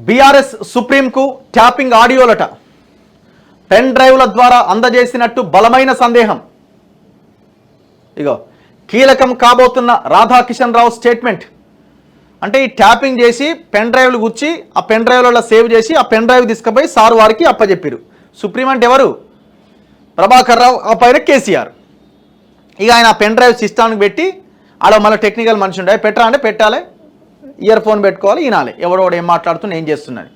BRS సుప్రీంకు tapping ఆడియోలట pen డ్రైవ్ల ద్వారా అందజేసినట్టు బలమైన సందేహం. ఇగో కీలకం కాబోతున్న రాధాకిషన్ రావు స్టేట్మెంట్. అంటే ఈ ట్యాపింగ్ చేసి పెన్ డ్రైవ్లు గుచ్చి ఆ పెన్ డ్రైవ్లలో సేవ్ చేసి ఆ పెన్ డ్రైవ్ తీసుకుపోయి సార్ వారికి అప్పచెప్పారు. సుప్రీం అంటే ఎవరు? ప్రభాకర్ రావు, ఆ పైన కేసీఆర్. ఇక ఆయన పెన్ డ్రైవ్ సిస్టానికి పెట్టి అలా మళ్ళీ టెక్నికల్ మనిషి ఉండే పెట్టరా అంటే పెట్టాలి, ఇయర్ ఫోన్ పెట్టుకోవాలి, వినాలి ఎవడోడు ఏం మాట్లాడుతున్నా ఏం చేస్తున్నాడు.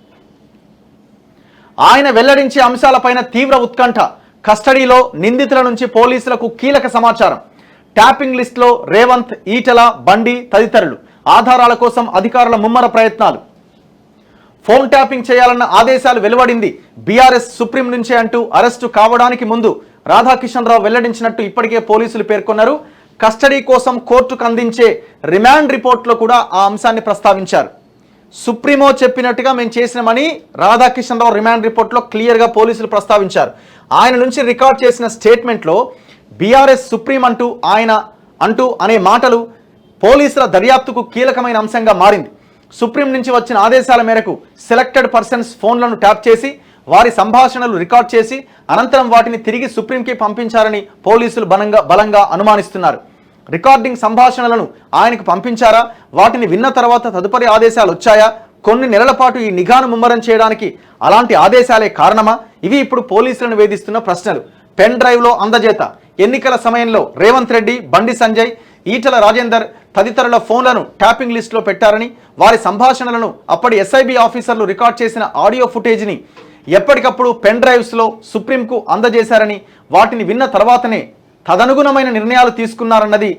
ఆయన వెల్లడించే అంశాలపైన తీవ్ర ఉత్కంఠ. కస్టడీలో నిందితుల నుంచి పోలీసులకు కీలక సమాచారం. ట్యాపింగ్ లిస్టులో రేవంత్, ఈటల, బండి తదితరులు. ఆధారాల కోసం అధికారుల ముమ్మర ప్రయత్నాలు. ఫోన్ ట్యాపింగ్ చేయాలన్న ఆదేశాలు వెలువడింది బీఆర్ఎస్ సుప్రీం నుంచే అంటూ అరెస్టు కావడానికి ముందు రాధాకిషన్ రావు వెల్లడించినట్టు ఇప్పటికే పోలీసులు పేర్కొన్నారు. కస్టడీ కోసం కోర్టుకు అందించే రిమాండ్ రిపోర్ట్లో కూడా ఆ అంశాన్ని ప్రస్తావించారు. సుప్రీమో చెప్పినట్టుగా మేము చేసినామని రాధాకిషన్ రావు రిమాండ్ రిపోర్ట్లో క్లియర్గా పోలీసులు ప్రస్తావించారు. ఆయన నుంచి రికార్డ్ చేసిన స్టేట్మెంట్లో బీఆర్ఎస్ సుప్రీం అంటూ అనే మాటలు పోలీసుల దర్యాప్తుకు కీలకమైన అంశంగా మారింది. సుప్రీం నుంచి వచ్చిన ఆదేశాల మేరకు సెలెక్టెడ్ పర్సన్స్ ఫోన్లను ట్యాప్ చేసి వారి సంభాషణలు రికార్డ్ చేసి అనంతరం వాటిని తిరిగి సుప్రీంకి పంపించారని పోలీసులు బలంగా అనుమానిస్తున్నారు. రికార్డింగ్ సంభాషణలను ఆయనకు పంపించారా? వాటిని విన్న తర్వాత తదుపరి ఆదేశాలు వచ్చాయా? కొన్ని నెలల పాటు ఈ నిఘాను ముమ్మరం చేయడానికి అలాంటి ఆదేశాలే కారణమా? ఇవి ఇప్పుడు పోలీసులను వేధిస్తున్న ప్రశ్నలు. పెన్ డ్రైవ్లో అందజేత. ఎన్నికల సమయంలో రేవంత్ రెడ్డి, బండి సంజయ్, ఈటల రాజేందర్ తదితరుల ఫోన్లను ట్యాపింగ్ లిస్టులో పెట్టారని, వారి సంభాషణలను అప్పటి ఎస్ఐబి ఆఫీసర్లు రికార్డ్ చేసిన ఆడియో ఫుటేజ్ని ఎప్పటికప్పుడు పెన్ డ్రైవ్స్లో సుప్రీంకు అందజేశారని, వాటిని విన్న తర్వాతనే తదనుగుణమైన నిర్ణయాలు తీసుకున్నారన్నది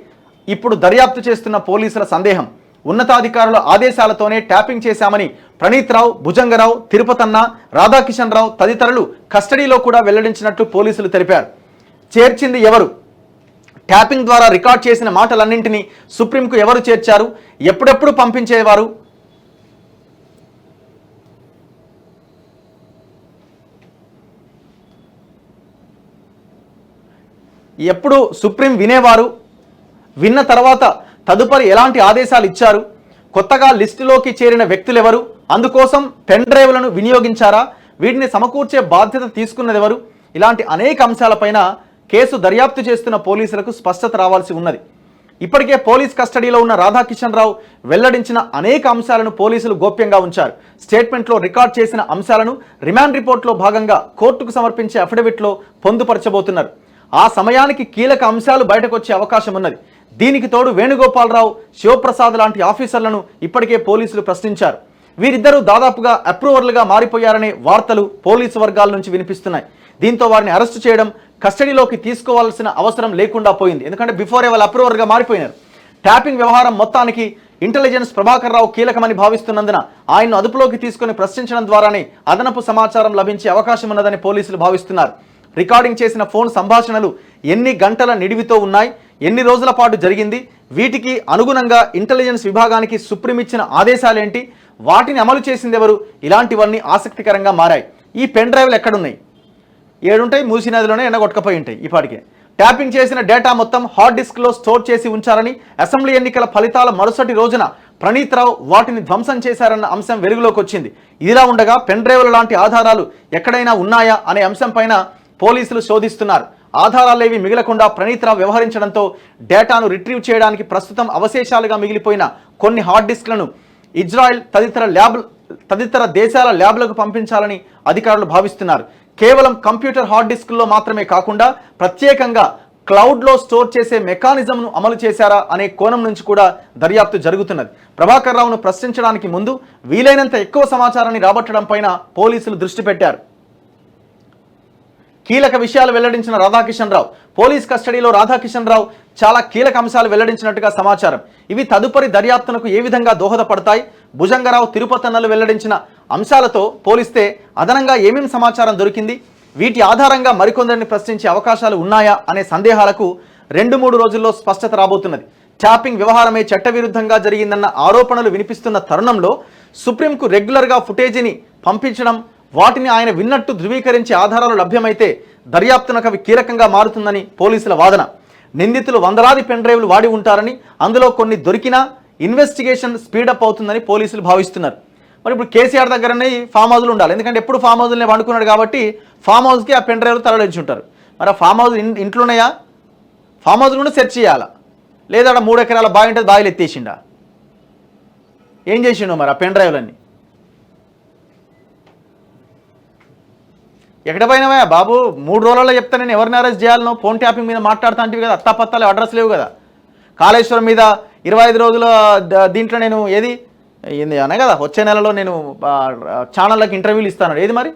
ఇప్పుడు దర్యాప్తు చేస్తున్న పోలీసుల సందేహం. ఉన్నతాధికారుల ఆదేశాలతోనే ట్యాపింగ్ చేశామని ప్రణీత్ రావు, భుజంగరావు, తిరుపతన్న, రాధాకిషన్ రావు తదితరులు కస్టడీలో కూడా వెల్లడించినట్లు పోలీసులు తెలిపారు. చేర్చింది ఎవరు? ట్యాపింగ్ ద్వారా రికార్డ్ చేసిన మాటలన్నింటినీ సుప్రీంకు ఎవరు చేర్చారు? ఎప్పుడెప్పుడు పంపించేవారు? ఎప్పుడు సుప్రీం వినేవారు? విన్న తర్వాత తదుపరి ఎలాంటి ఆదేశాలు ఇచ్చారు? కొత్తగా లిస్టులోకి చేరిన వ్యక్తులు ఎవరు? అందుకోసం పెన్ డ్రైవ్లను వినియోగించారా? వీటిని సమకూర్చే బాధ్యత తీసుకున్నది ఎవరు? ఇలాంటి అనేక అంశాలపైన కేసు దర్యాప్తు చేస్తున్న పోలీసులకు స్పష్టత రావాల్సి ఉన్నది. ఇప్పటికే పోలీస్ కస్టడీలో ఉన్న రాధాకిషన్ రావు వెల్లడించిన అనేక అంశాలను పోలీసులు గోప్యంగా ఉంచారు. స్టేట్మెంట్లో రికార్డ్ చేసిన అంశాలను రిమాండ్ రిపోర్ట్లో భాగంగా కోర్టుకు సమర్పించే అఫిడవిట్లో పొందుపరచబోతున్నారు. ఆ సమయానికి కీలక అంశాలు బయటకు వచ్చే అవకాశం ఉన్నది. దీనికి తోడు వేణుగోపాలరావు, శివప్రసాద్ లాంటి ఆఫీసర్లను ఇప్పటికే పోలీసులు ప్రశ్నించారు. వీరిద్దరూ దాదాపుగా అప్రూవర్లుగా మారిపోయారనే వార్తలు పోలీసు వర్గాల నుంచి వినిపిస్తున్నాయి. దీంతో వారిని అరెస్టు చేయడం, కస్టడీలోకి తీసుకోవాల్సిన అవసరం లేకుండా పోయింది. ఎందుకంటే బిఫోరే వాళ్ళు అప్రూవర్గా మారిపోయినారు. ట్యాపింగ్ వ్యవహారం మొత్తానికి ఇంటెలిజెన్స్ ప్రభాకర్ రావు కీలకమని భావిస్తున్నందున ఆయన్ను అదుపులోకి తీసుకుని ప్రశ్నించడం ద్వారానే అదనపు సమాచారం లభించే అవకాశం ఉన్నదని పోలీసులు భావిస్తున్నారు. రికార్డింగ్ చేసిన ఫోన్ సంభాషణలు ఎన్ని గంటల నిడివితో ఉన్నాయి, ఎన్ని రోజుల పాటు జరిగింది, వీటికి అనుగుణంగా ఇంటెలిజెన్స్ విభాగానికి సుప్రీం ఇచ్చిన ఆదేశాలేంటి, వాటిని అమలు చేసింది ఎవరు? ఇలాంటివన్నీ ఆసక్తికరంగా మారాయి. ఈ పెన్ డ్రైవ్లు ఎక్కడున్నాయి? ఏడుంటాయి? మూసీ నదిలోనే ఎండగొట్టకపోయి ఉంటాయి. ఇప్పటికే ట్యాపింగ్ చేసిన డేటా మొత్తం హార్డ్ డిస్క్లో స్టోర్ చేసి ఉంచారని, అసెంబ్లీ ఎన్నికల ఫలితాల మరుసటి రోజున ప్రణీత్ రావు వాటిని ధ్వంసం చేశారన్న అంశం వెలుగులోకి వచ్చింది. ఇదిలా ఉండగా పెన్ డ్రైవ్ల లాంటి ఆధారాలు ఎక్కడైనా ఉన్నాయా అనే అంశంపైన పోలీసులు శోధిస్తున్నారు. ఆధారాలేవి మిగలకుండా ప్రణీత్ రావు వ్యవహరించడంతో డేటాను రిట్రీవ్ చేయడానికి ప్రస్తుతం అవశేషాలుగా మిగిలిపోయిన కొన్ని హార్డ్ డిస్క్లను ఇజ్రాయెల్ తదితర దేశాల ల్యాబ్లకు పంపించాలని అధికారులు భావిస్తున్నారు. కేవలం కంప్యూటర్ హార్డ్ డిస్క్లో మాత్రమే కాకుండా ప్రత్యేకంగా క్లౌడ్లో స్టోర్ చేసే మెకానిజంను అమలు చేశారా అనే కోణం నుంచి కూడా దర్యాప్తు జరుగుతున్నది. ప్రభాకర్ రావును ప్రశ్నించడానికి ముందు వీలైనంత ఎక్కువ సమాచారాన్ని రాబట్టడం పైన పోలీసులు దృష్టి పెట్టారు. కీలక విషయాలు వెల్లడించిన రాధాకిషన్ రావు. పోలీస్ కస్టడీలో రాధాకిషన్ రావు చాలా కీలక అంశాలు వెల్లడించినట్టుగా సమాచారం. ఇవి తదుపరి దర్యాప్తునకు ఏ విధంగా దోహదపడతాయి? భుజంగరావు, తిరుపతన్నలు వెల్లడించిన అంశాలతో పోలిస్తే అదనంగా ఏమేం సమాచారం దొరికింది? వీటి ఆధారంగా మరికొందరిని ప్రశ్నించే అవకాశాలు ఉన్నాయా అనే సందేహాలకు 2-3 రోజుల్లో స్పష్టత రాబోతున్నది. ట్యాపింగ్ వ్యవహారమే చట్టవిరుద్ధంగా జరిగిందన్న ఆరోపణలు వినిపిస్తున్న తరుణంలో సుప్రీంకు రెగ్యులర్గా ఫుటేజీని పంపించడం, వాటిని ఆయన విన్నట్టు ధృవీకరించే ఆధారాలు లభ్యమైతే దర్యాప్తునకు అవి కీలకంగా మారుతుందని పోలీసుల వాదన. నిందితులు వందలాది పెన్ డ్రైవ్లు వాడి ఉంటారని, అందులో కొన్ని దొరికినా ఇన్వెస్టిగేషన్ స్పీడప్ అవుతుందని పోలీసులు భావిస్తున్నారు. మరి ఇప్పుడు కేసీఆర్ దగ్గరనే ఫామ్ హౌస్లు ఉండాలి, ఎందుకంటే ఎప్పుడు ఫామ్ హౌస్లనే వండుకున్నాడు కాబట్టి ఫామ్ హౌస్కి ఆ పెన్ డ్రైవ్లు తరలించి ఉంటారు. మరి ఆ ఫామ్ హౌస్ ఇంట్లోన్నాయా? ఫామ్ హౌస్ కూడా సెర్చ్ చేయాలా, లేదా 3 ఎకరాల బావి ఉంటుంది బావిలు ఎత్తేసిండా? ఏం చేసిండు మరి ఆ పెన్ డ్రైవ్లన్నీ? ఎక్కడ పోయినావా బాబు? 3 రోజులలో చెప్తా నేను ఎవరిని అరెస్ట్ చేయాలనో. ఫోన్ ట్యాపింగ్ మీద మాట్లాడుతా అంటే కదా, అత్తాపత్తాలు అడ్రస్ లేవు కదా. కాళేశ్వరం మీద 25 రోజుల దీంట్లో నేను ఏంది అనే కదా వచ్చే నెలలో నేను ఛానళ్ళకి ఇంటర్వ్యూలు ఇస్తాను, ఏది మరి?